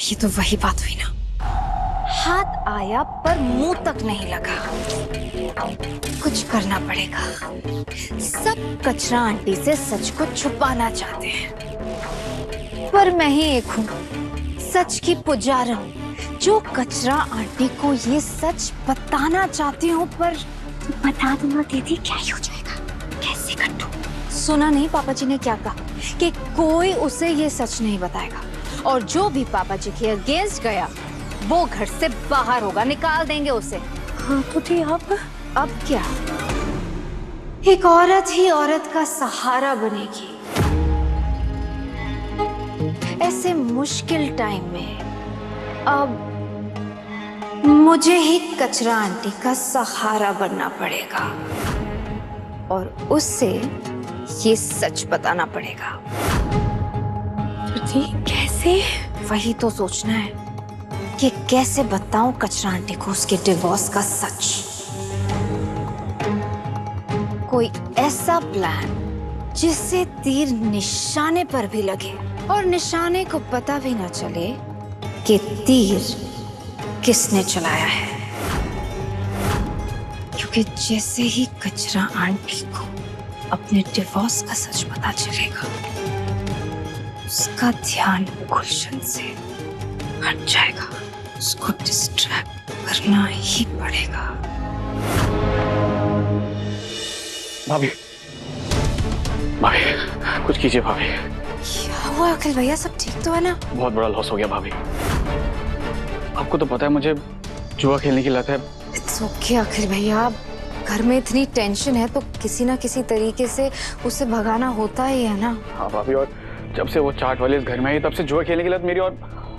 ये तो वही बात हुई ना, हाथ आया पर मुंह तक नहीं लगा। कुछ करना पड़ेगा। सब कचरा आंटी से सच को छुपाना चाहते हैं, पर मैं ही एक हूँ सच की पुजारन, जो कचरा आंटी को ये सच बताना चाहती हूँ। पर बता दूंगा दीदी, क्या ही हो जाएगा, कैसे कटू। सुना नहीं पापा जी ने क्या कहा कि कोई उसे ये सच नहीं बताएगा, और जो भी पापा जी के अगेंस्ट गया वो घर से बाहर होगा, निकाल देंगे उसे। हाँ तो थी अब क्या, एक औरत ही औरत का सहारा बनेगी। ऐसे मुश्किल टाइम में अब मुझे ही कचरा आंटी का सहारा बनना पड़ेगा, और उससे ये सच बताना पड़ेगा। कैसे? वही तो सोचना है कि कैसे बताऊं कचरा आंटी को उसके डिवोर्स का सच। कोई ऐसा प्लान जिससे तीर निशाने पर भी लगे और निशाने को पता भी ना चले कि तीर किसने चलाया है। क्योंकि जैसे ही कचरा आंटी को अपने डिवोर्स का सच पता चलेगा, उसका ध्यान गुलशन से हट जाएगा। उसको डिस्ट्रैक्ट करना ही पड़ेगा। भाभी, कुछ कीजिए भाभी। क्या हुआ अखिल भैया, सब ठीक तो है ना? बहुत बड़ा लॉस हो गया भाभी। आपको तो पता है मुझे जुआ खेलने की लत है। इट्स ओके अखिल भैया, घर में इतनी टेंशन है तो किसी ना किसी तरीके से उसे भगाना होता ही है ना। हाँ भाभी, और जब से वो चाट वाले इस घर में आई तब से जुआ खेलने की लत मेरी और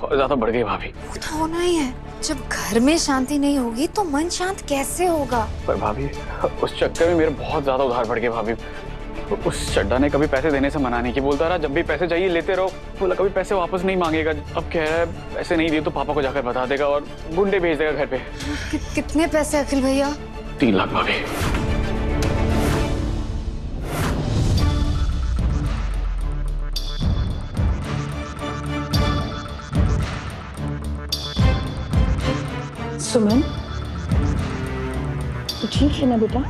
ज्यादा बढ़ गई भाभी। वो तो होना ही है, जब घर में शांति नहीं होगी तो मन शांत कैसे होगा? पर भाभी, उस चक्कर में मेरे बहुत ज्यादा उधार बढ़ गए भाभी। उस चड्डा ने कभी पैसे देने से मना नहीं की, बोलता रहा जब भी पैसे चाहिए लेते रहो। बोला कभी पैसे वापस नहीं मांगेगा। अब कह रहा है पैसे नहीं दिए तो पापा को जाकर बता देगा और गुंडे भेज देगा घर पे। कितने पैसे अखिल भैया? 3 लाख भाभी। सुमन, तो ठीक है ना बेटा?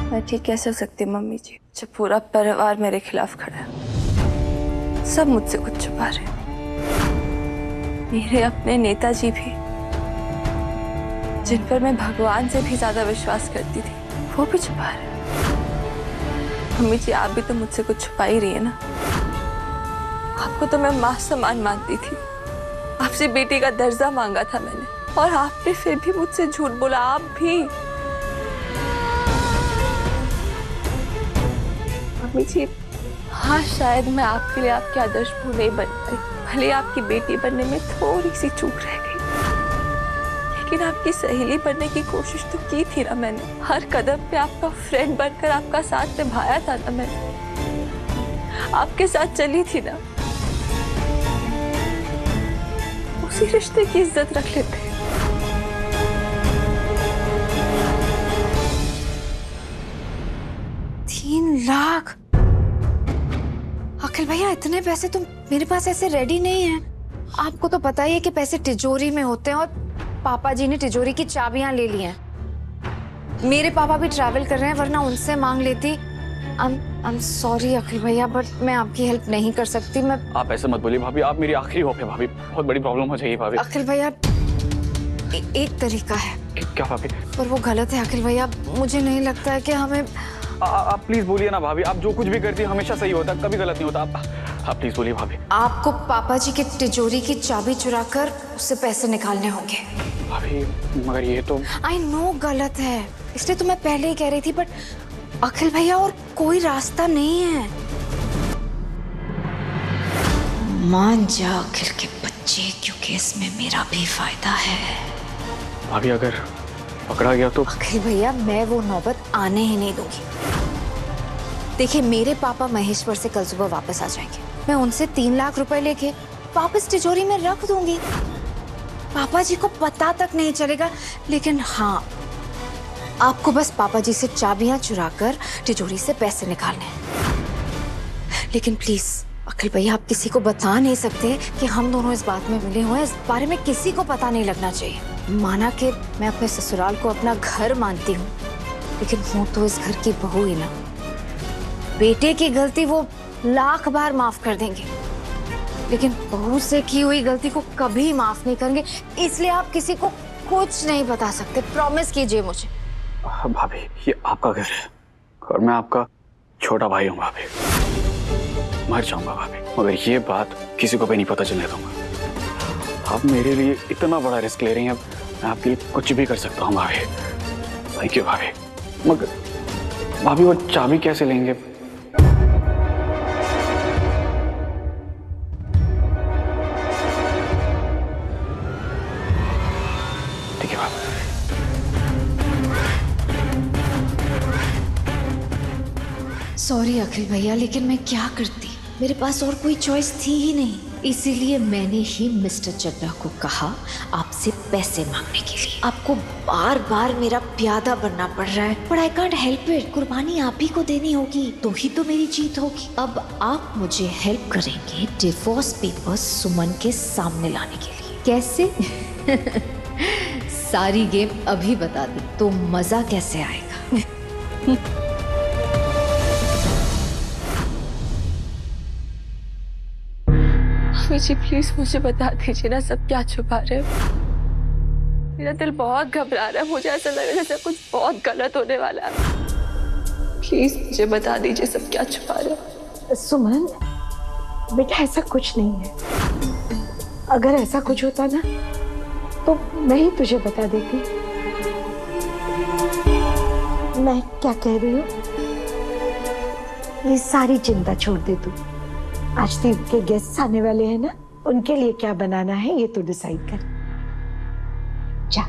मैं ठीक कैसे हो सकती मम्मी जी, जब पूरा परिवार मेरे खिलाफ खड़ा है। सब मुझसे कुछ छुपा रहे हैं। मेरे अपने नेताजी भी, जिन पर मैं भगवान से भी ज्यादा विश्वास करती थी, वो भी छुपा रहे हैं। मम्मी जी, आप भी तो मुझसे कुछ छुपा ही रही है ना। आपको तो मैं माँ समान मानती थी, आपसे बेटी का दर्जा मांगा था मैंने, और आपने फिर भी मुझसे झूठ बोला। आप भी मम्मी जी, हाँ शायद मैं आपके लिए आपके आदर्श भू नहीं बन पाई, भले आपकी बेटी बनने में थोड़ी सी चूक रह गई, लेकिन आपकी सहेली बनने की कोशिश तो की थी ना मैंने। हर कदम पे आपका फ्रेंड बनकर आपका साथ निभाया था ना मैंने, आपके साथ चली थी ना। उसी रिश्ते की इज्जत रख लेते। 3 लाख? अखिल भैया, इतने पैसे तो मेरे पास ऐसे रेडी नहीं है। आपको तो पता ही है कि पैसे तिजोरी में होते हैं, और पापा जी ने तिजोरी की चाबियां ले ली हैं। मेरे पापा भी ट्रैवल कर रहे हैं, वरना उनसे मांग लेती। I'm sorry अखिल भैया, बट मैं आपकी हेल्प नहीं कर सकती। मैं आप ऐसे मत बोलिए भाभी, आप मेरी आखिरी होप है भाभी। बहुत बड़ी प्रॉब्लम हो जाएगी भाभी। अखिल भैया, एक तरीका है। क्या भाभी? पर वो गलत है अखिल भैया, मुझे नहीं लगता है कि हमें। आप प्लीज बोलिए ना भाभी, आप जो कुछ भी करती है हमेशा सही होता है, कभी गलत नहीं होता। आप प्लीज बोलिए भाभी। आपको पापा जी की तिजोरी की चाबी चुराकर उससे पैसे निकालने होंगे। भाभी मगर ये तो आई नो गलत है, इसलिए तो मैं पहले ही कह रही थी, बट अखिल भैया और कोई रास्ता नहीं है। मान जा अखिल के बच्चे, क्योंकि इसमें मेरा भी फायदा है। भाभी अगर पकड़ा गया तो? अखिल भैया, मैं वो नौबत आने ही नहीं दूंगी। देखिए, मेरे पापा महेश्वर से कल सुबह वापस आ जाएंगे। मैं उनसे 3 लाख रुपए लेके वापस तिजोरी में रख दूंगी। पापा जी को पता तक नहीं चलेगा। लेकिन हाँ, आपको बस पापा जी से चाबियां चुराकर तिजोरी से पैसे निकालने हैं। लेकिन प्लीज अखिल भैया, आप किसी को बता नहीं सकते कि हम दोनों इस बात में मिले हुए हैं। इस बारे में किसी को पता नहीं लगना चाहिए। माना कि मैं अपने ससुराल को अपना घर मानती हूँ, लेकिन हूँ तो इस घर की बहू ही ना। बेटे की गलती वो लाख बार माफ कर देंगे, लेकिन बहू से की हुई गलती को कभी माफ नहीं करेंगे। इसलिए आप किसी को कुछ नहीं बता सकते। प्रॉमिस कीजिए मुझे। भाभी, ये आपका घर है और मैं आपका छोटा भाई हूँ भाभी। मर जाऊंगा भाभी, मगर ये बात किसी को भी नहीं पता चलने दूंगा। आप मेरे लिए इतना बड़ा रिस्क ले रही हैं, मैं आपके लिए कुछ भी कर सकता हूँ भाभी। थैंक यू भाभी। मगर भाभी, वो चाबी कैसे लेंगे? ठीक है भाभी। सॉरी अखिल भैया, लेकिन मैं क्या करती, मेरे पास और कोई चॉइस थी ही नहीं। इसीलिए मैंने ही मिस्टर चड्ढा को कहा आपसे पैसे मांगने के लिए। आपको बार बार मेरा प्यादा बनना पड़ रहा है, but I can't help it. कुर्बानी आप ही को देनी होगी, तो ही तो मेरी जीत होगी। अब आप मुझे हेल्प करेंगे डिवोर्स पेपर्स सुमन के सामने लाने के लिए। कैसे? सारी गेम अभी बता दी तो मजा कैसे आएगा? जी प्लीज मुझे बता दीजिए ना, सब क्या छुपा रहे हो? मेरा दिल बहुत घबरा रहा है, मुझे ऐसा लग रहा है जैसे कुछ बहुत गलत होने वाला है। प्लीज मुझे बता दीजिए सब क्या छुपा रहे हो? सुमन बेटा, ऐसा कुछ नहीं है। अगर ऐसा कुछ होता ना तो मैं ही तुझे बता देती। मैं क्या कह रही हूँ, ये सारी चिंता छोड़ दे तू। आज दीप के गेस्ट आने वाले हैं ना, उनके लिए क्या बनाना है ये तो डिसाइड कर। जा,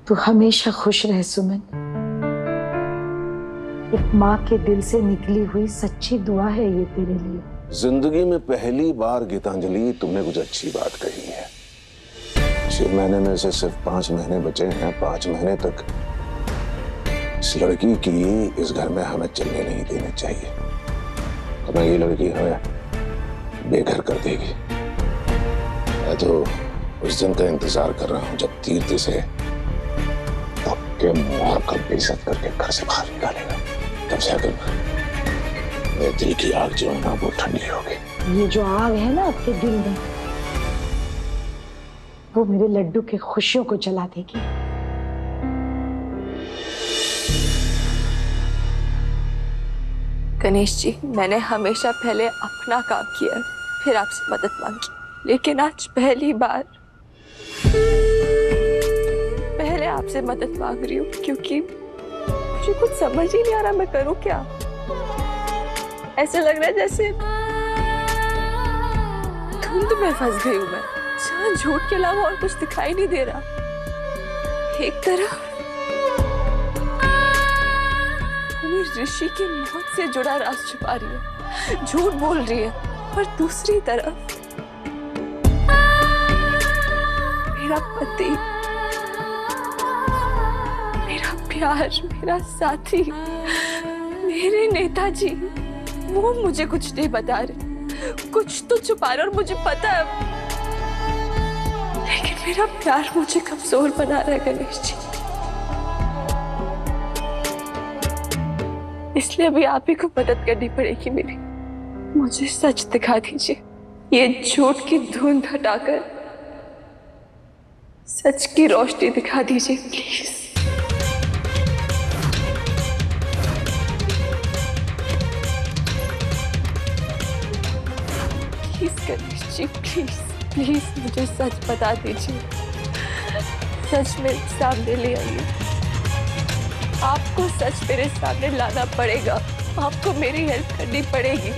तू हमेशा खुश रह सुमन। एक माँ के दिल से निकली हुई सच्ची दुआ है ये तेरे लिए। जिंदगी में पहली बार गीतांजलि तुमने कुछ अच्छी बात कही है। 6 महीने में से सिर्फ 5 महीने बचे हैं। 5 महीने तक इस लड़की की इस घर में हमें चलने नहीं देने चाहिए, वरना ये लड़की हमें बेघर कर देगी। मैं तो उस दिन का इंतजार कर रहा हूँ जब तीर्थ से धक्के मार कर बेइज्जत करके घर से बाहर निकालेगा। तब जाकर मेरे दिल की आग जो है ना वो ठंडी होगी। ये जो आग है ना आपके दिल में, वो मेरे लड्डू की खुशियों को जला देगी। गणेश जी, मैंने हमेशा पहले अपना काम किया, फिर आपसे मदद मांगी, लेकिन आज पहली बार पहले आपसे मदद मांग रही हूँ, क्योंकि मुझे कुछ समझ ही नहीं आ रहा मैं करूँ क्या। ऐसे लग रहा है जैसे धुंध में फंस गई हूँ मैं, जहाँ झूठ के अलावा और कुछ दिखाई नहीं दे रहा। एक तरफ ऋषि की मौत से जुड़ा राज छुपा रही है, झूठ बोल रही है, और दूसरी तरफ मेरा पति, मेरा प्यार, मेरा साथी, मेरे नेताजी, वो मुझे कुछ नहीं बता रहे, कुछ तो छुपा रहे और मुझे पता है, लेकिन मेरा प्यार मुझे कमजोर बना रहा है गणेश जी। इसलिए अभी आप ही को मदद करनी पड़ेगी मेरी। मुझे सच दिखा दीजिए, ये झूठ की धुंध हटाकर सच की रोशनी दिखा दीजिए please. Please Ganesh ji, please please मुझे सच बता दीजिए, सच मेरे सामने ले आइए। आपको सच मेरे सामने लाना पड़ेगा, आपको मेरी हेल्प करनी पड़ेगी।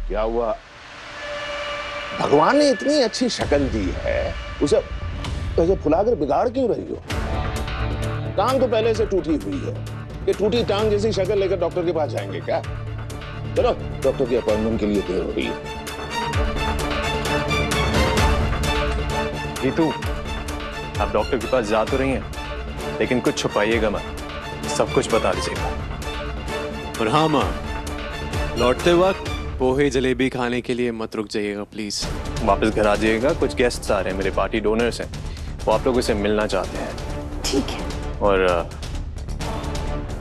क्या हुआ? भगवान ने इतनी अच्छी शक्ल दी है, उसे ऐसे फुलाकर बिगाड़ क्यों रही हो? टांग तो पहले से टूटी हुई है, ये टूटी टांग जैसी शक्ल लेकर डॉक्टर के पास जाएंगे क्या? चलो डॉक्टर की अपॉइंटमेंट के लिए देर हो रही है। गीतू, आप डॉक्टर के पास जा तो रही हैं, लेकिन कुछ छुपाइएगा मत, सब कुछ बता दीजिएगा। और हाँ माँ, लौटते वक्त पोहे जलेबी खाने के लिए मत रुक जाइएगा प्लीज। वापस घर आ जाइएगा, कुछ गेस्ट्स आ रहे हैं, मेरे पार्टी डोनर्स हैं, वो आप लोगों से मिलना चाहते हैं। ठीक है। और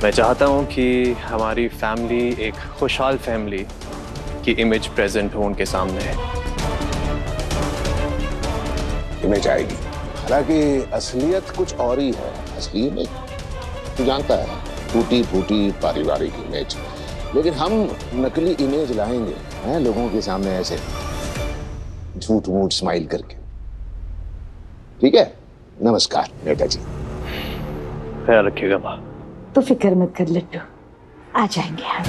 मैं चाहता हूँ कि हमारी फैमिली एक खुशहाल फैमिली की इमेज प्रेजेंट हो उनके सामने। इमेज आएगी, हालांकि असलियत कुछ और ही है। असली इमेज तू जानता है, टूटी फूटी पारिवारिक इमेज, लेकिन हम नकली इमेज लाएंगे हैं लोगों के सामने, ऐसे झूठ मूठ स्माइल करके। ठीक है, नमस्कार बेटा जी। ख्याल रखिएगा माँ। तो फिक्र मत कर लट्टू, आ जाएंगे हम।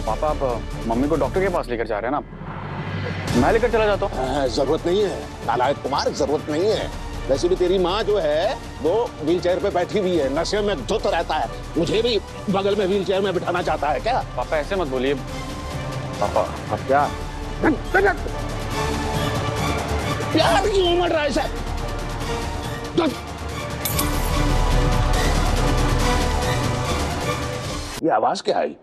पापा आप मम्मी को डॉक्टर के पास लेकर जा रहे हैं ना, मैं लेकर चला जाता हूँ। जरूरत नहीं है नालायक कुमार, जरूरत नहीं है। वैसे भी तेरी माँ जो है वो व्हील चेयर पे बैठी हुई है, नशे में धुत रहता है, मुझे भी बगल में व्हील चेयर में बिठाना चाहता है क्या? पापा ऐसे मत बोलिए। पापा अब क्या प्यार की उमड़ रहा है सर। ये आवाज क्या आई?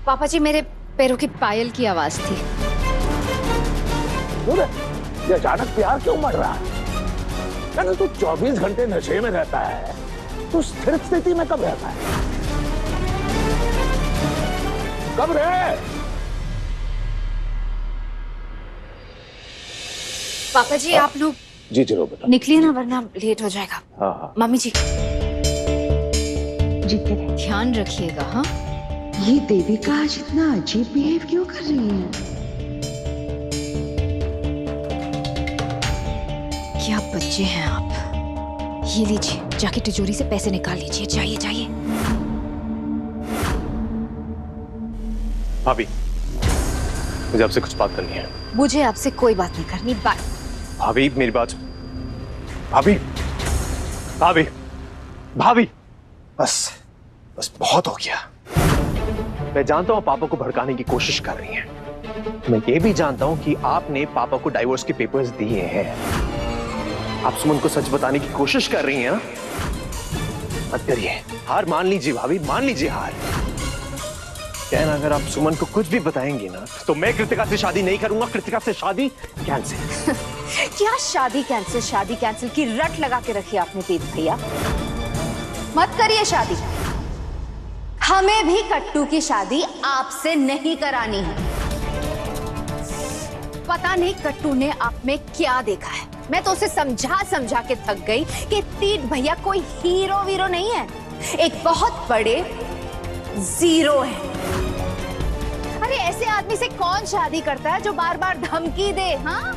पापा जी, मेरे पैरों की पायल की आवाज थी। ये अचानक प्यार क्यों मर रहा है? तू 24 घंटे नशे में रहता है, तू स्थिर स्थिति में कब रहता है? कब रहे? पापा जी आप लोग जी चलो बेटा, निकलिए ना, वरना लेट हो जाएगा। हाँ। मम्मी जी जीते रहे। ध्यान रखिएगा। हाँ, ये देविका आज इतना अजीब बिहेव क्यों कर रही है? क्या बच्चे हैं आप। ये लीजिए, जाके तिजोरी से पैसे निकाल लीजिए। जाइए जाइए। भाभी, मुझे आपसे कुछ बात करनी है। मुझे आपसे कोई बात नहीं करनी। बाय। भाभी मेरी बात, भाभी भाभी भाभी, बस बस बहुत हो गया। मैं जानता हूं पापा को भड़काने की कोशिश कर रही हैं। मैं ये भी जानता हूं कि आपने पापा को डाइवोर्स के पेपर्स दिए हैं। आप सुमन को सच बताने की कोशिश कर रही हैं ना? मत करिए, हार मान लीजिए भाभी, मान लीजिए हार। कहना, अगर आप सुमन को कुछ भी बताएंगी ना, तो मैं कृतिका से शादी नहीं करूंगा। कृतिका से शादी कैंसिल। क्या शादी कैंसिल? शादी कैंसिल की रट लगा के रखी आपने तीत भैया। मत करिए शादी। हमें भी कट्टू की शादी आपसे नहीं करानी है। पता नहीं कट्टू ने आप में क्या देखा है। मैं तो उसे समझा समझा के थक गई कि तीत भैया कोई हीरो वीरो नहीं है, एक बहुत बड़े जीरो है। अरे ऐसे आदमी से कौन शादी करता है जो बार बार धमकी दे? हाँ,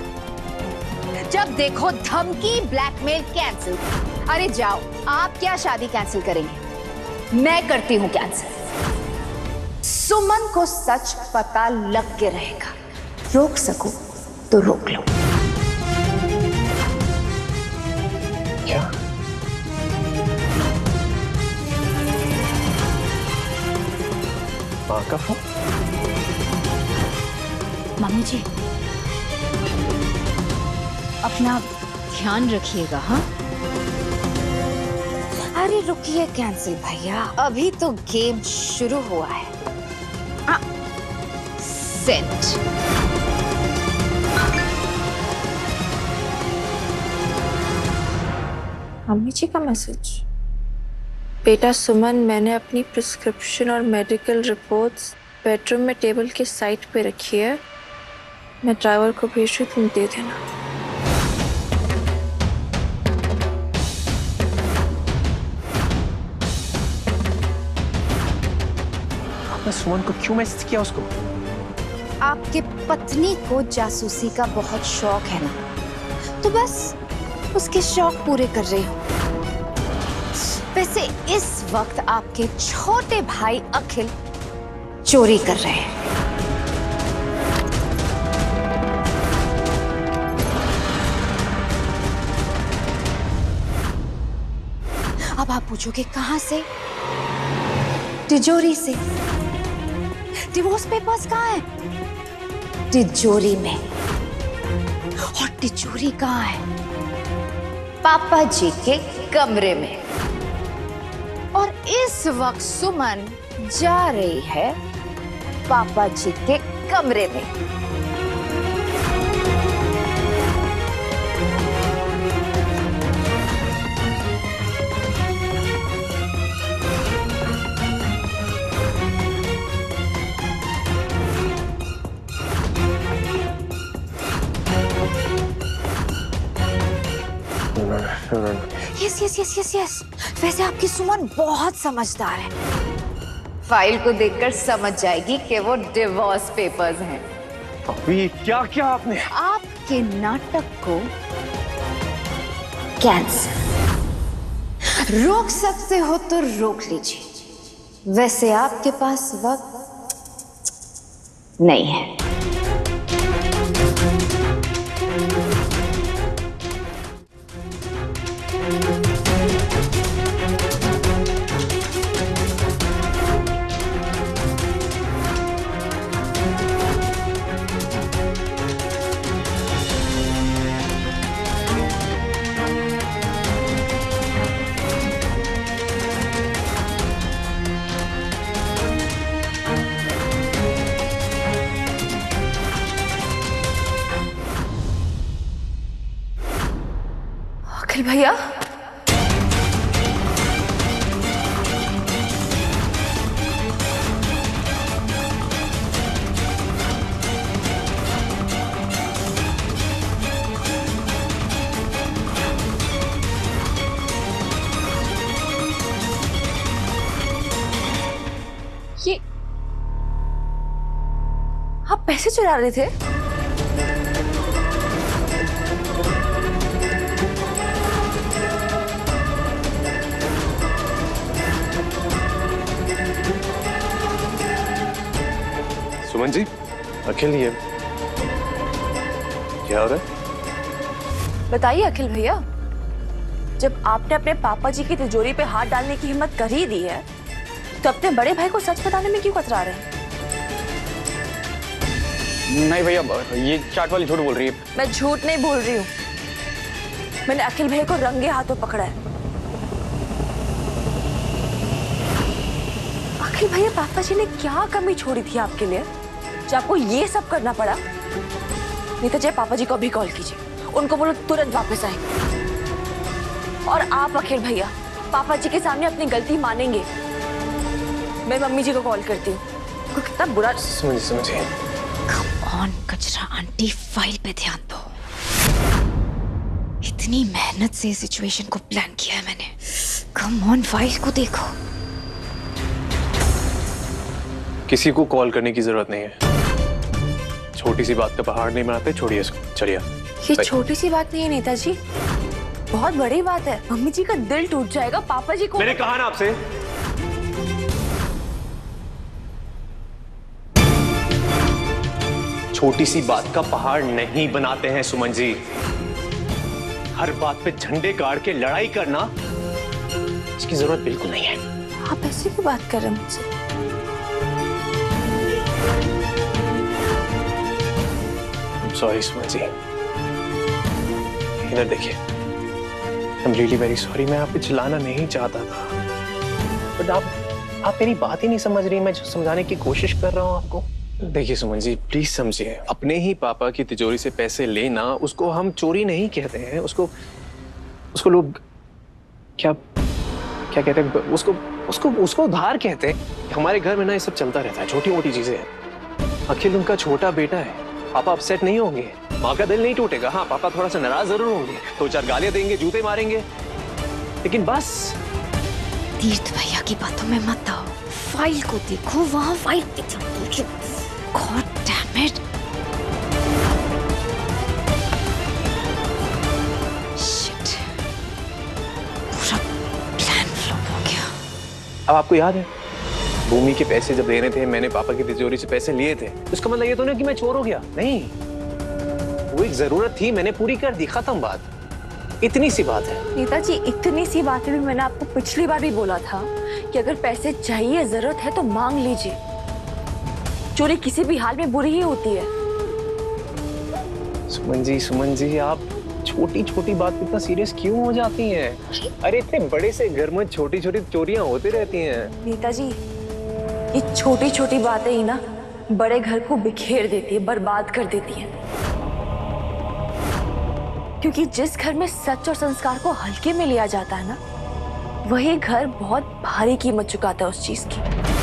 जब देखो धमकी, ब्लैकमेल, कैंसिल। अरे जाओ, आप क्या शादी कैंसिल करेंगे? मैं करती हूं कैंसिल। सुमन को सच पता लग के रहेगा। रोक सको तो रोक लो। क्या? माँ का फोन? मम्मी जी अपना ध्यान रखिएगा। हाँ, अरे रुकिए कैंसिल भैया, अभी तो गेम शुरू हुआ है। सेंट। मम्मी जी का मैसेज। बेटा सुमन, मैंने अपनी प्रिस्क्रिप्शन और मेडिकल रिपोर्ट्स बेडरूम में टेबल के साइड पे रखी है। मैं ड्राइवर को भेज रही, तुम दे देना। आपने सुमन को क्यों मैसेज किया उसको? आपके पत्नी को जासूसी का बहुत शौक है ना, तो बस उसके शौक पूरे कर रही हूँ। वैसे इस वक्त आपके छोटे भाई अखिल चोरी कर रहे हैं। अब आप पूछोगे कहां से? तिजोरी से। डिवोर्स पेपर्स कहाँ हैं? तिजोरी में। और तिजोरी कहाँ है? पापा जी के कमरे में। और इस वक्त सुमन जा रही है पापा जी के कमरे में। Yes yes yes yes yes. वैसे आपकी सुमन बहुत समझदार है, फाइल को देखकर समझ जाएगी कि वो डिवोर्स पेपर्स हैं। अभी क्या क्या आपने? आपके नाटक को कैंसिल। रोक सकते हो तो रोक लीजिए, वैसे आपके पास वक्त नहीं है। अखिल भैया, ये आप पैसे चुरा रहे थे? सुमन जी, अखिल ये क्या हो रहा है? बताइए अखिल भैया, जब आपने अपने पापा जी की तिजोरी पे हाथ डालने की हिम्मत कर ही दी है, तो अपने बड़े भाई को सच बताने में क्यों कतरा रहे हैं? नहीं भैया, ये चाट वाली झूठ बोल रही है। मैं झूठ नहीं बोल रही हूँ, मैंने अखिल भैया को रंगे हाथों पकड़ा है। अखिल भैया, पापा जी ने क्या कमी छोड़ी थी आपके लिए जो आपको ये सब करना पड़ा? नहीं तो चाहे पापा जी को अभी कॉल कीजिए, उनको बोलो तुरंत वापस आए। और आप अखिल भैया, पापा जी के सामने अपनी गलती मानेंगे? मैं मम्मी जी को कॉल करती हूँ। कितना बुरा। समझिए। कम ऑन कचरा आंटी, फाइल पे ध्यान दो। इतनी मेहनत से सिचुएशन को प्लान किया है मैंने। कम ऑन, फाइल को देखो। किसी को कॉल करने की जरूरत नहीं है। छोटी सी बात का पहाड़ नहीं बनाते, छोड़िए इसको, चलिए। ये छोटी सी बात नहीं है नेताजी, बहुत बड़ी बात है। मम्मी जी का दिल टूट जाएगा, पापा जी को। मैंने कहा ना आपसे, छोटी सी बात का पहाड़ नहीं बनाते हैं सुमन जी। हर बात पे झंडे गाड़ के लड़ाई करना, इसकी जरूरत बिल्कुल नहीं है। आप ऐसे क्यों बात कर रहे हैं मुझसे? सॉरी सुमन जी, इधर देखिए। I'm really very sorry, मैं आप पे चिल्लाना नहीं चाहता था, बट आप मेरी बात ही नहीं समझ रही। मैं जो समझाने की कोशिश कर रहा हूँ आपको। देखिए सुमन जी, प्लीज समझिए। अपने ही पापा की तिजोरी से पैसे लेना, उसको हम चोरी नहीं कहते हैं। उसको लोग क्या कहते हैं? उसको उधार कहते हैं। हमारे घर में ना ये सब चलता रहता है, छोटी मोटी चीजें हैं। अखिल उनका छोटा बेटा है, पापा अपसेट नहीं होंगे, माँ का दिल नहीं टूटेगा। हाँ, पापा थोड़ा सा नाराज जरूर होंगे, 2-4 गालियां देंगे, जूते मारेंगे, लेकिन बस। तीर्थ भैया की बातों में मत आओ, फाइल को देखो। वहाँ फाइल पे ध्यान दो। God damn it. शिट, पूरा प्लान फ्लॉप हो गया। अब आपको याद है, भूमि के पैसे जब देने थे, मैंने पापा की तिजोरी से पैसे लिए थे। उसका मतलब ये तो नहीं कि मैं चोर हो गया, नहीं। वो एक जरूरत थी, मैंने पूरी कर दी, खत्म बात। इतनी सी बात है। नेताजी, इतनी सी बात है भी मैंने आपको पिछली बार भी बोला था कि अगर पैसे चाहिए, जरूरत है तो मांग लीजिए। चोरी किसी भी हाल में बुरी ही होती है। सुमन जी आप छोटी छोटी बात पे इतना सीरियस क्यों हो जाती हैं? अरे इतने बड़े से घर में छोटी छोटी चोरियां होती रहती हैं। नेताजी, ये छोटी छोटी बातें ही ना बड़े घर को बिखेर देती है, बर्बाद कर देती है। क्योंकि जिस घर में सच और संस्कार को हल्के में लिया जाता है ना, वही घर बहुत भारी कीमत चुकाता है उस चीज की।